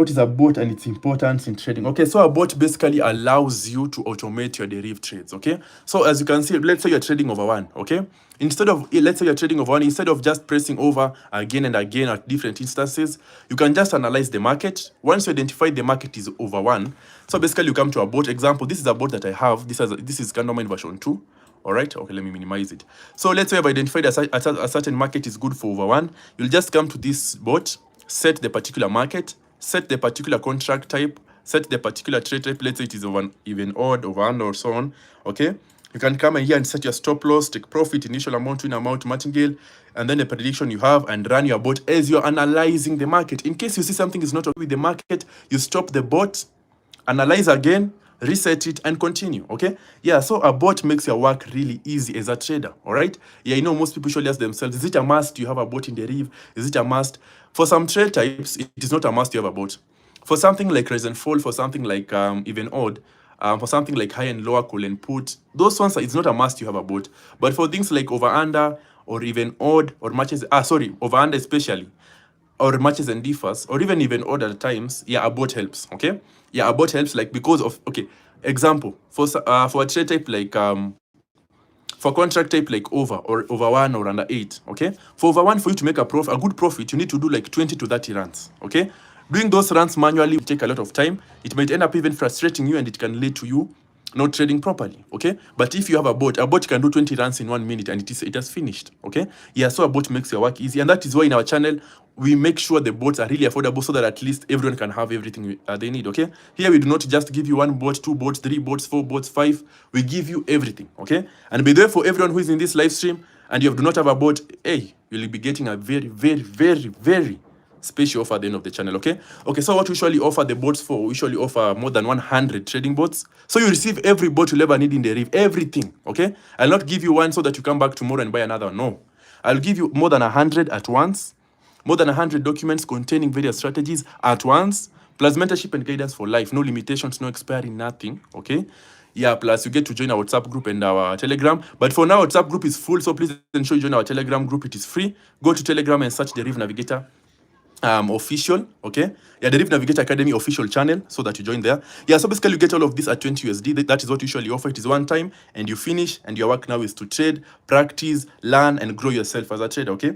what is a bot and its importance in trading. Okay, so a bot basically allows you to automate your Deriv trades. Okay, so as you can see, let's say you're trading over one. Okay, let's say you're trading over one, instead of just pressing over again and again at different instances, you can just analyze the market. Once you identify the market is over one, so basically you come to a bot. Example, this is a bot that I have. This is Candleman version 2. All right, okay, let me minimize it. So let's say I've identified a certain market is good for over one. You'll just come to this bot, set the particular market, set the particular contract type, set the particular trade type. Let's say it is over even odd, over under, or so on. Okay, you can come in here and set your stop loss, take profit, initial amount, win amount, martingale, and then the prediction you have, and run your bot as you're analyzing the market. In case you see something is not okay with the market, you stop the bot, analyze again, reset it, and continue. Okay, yeah, so a bot makes your work really easy as a trader. All right, yeah, you know, most people usually ask themselves, is it a must you have a bot in Deriv? Is it a must? For some trade types, it is not a must you have a bot. For something like rise and fall, for something like even odd, for something like high and lower, call and put, those ones, it's not a must you have a bot. But for things like over under, or even odd, or matches, over under especially, or matches and differs, or even odd at times, yeah, a bot helps. Okay, yeah, a bot helps, like, because of, okay, example, for a trade type like for contract type like over one or under 8. Okay, for over one, for you to make a good profit, you need to do like 20 to 30 runs. Okay, doing those runs manually will take a lot of time. It might end up even frustrating you, and it can lead to you not trading properly. Okay, but if you have a bot can do 20 runs in 1 minute, and it has finished. Okay, yeah, so a bot makes your work easy, and that is why in our channel we make sure the bots are really affordable, so that at least everyone can have everything they need. Okay, here we do not just give you 1 bot, 2 bots, 3 bots, 4 bots, 5. We give you everything. Okay, and by the way, for everyone who is in this live stream and you do not have a bot, hey, you'll be getting a very, very, very, very special offer at the end of the channel. Okay, so what we usually offer the bots for, we usually offer more than 100 trading bots, so you receive every bot you'll ever need in Deriv, everything. Okay, I'll not give you one so that you come back tomorrow and buy another. No, I'll give you more than 100 at once, more than 100 documents containing various strategies at once, plus mentorship and guidance for life. No limitations, no expiry, nothing. Okay, yeah, plus you get to join our WhatsApp group and our Telegram. But for now, WhatsApp group is full, so please ensure you join our Telegram group. It is free. Go to Telegram and search Deriv Navigator official. Okay, yeah, Deriv Navigator Academy official channel, so that you join there. Yeah, so basically you get all of this at 20 USD. That is what we usually offer. It is one time and you finish, and your work now is to trade, practice, learn, and grow yourself as a trader. Okay.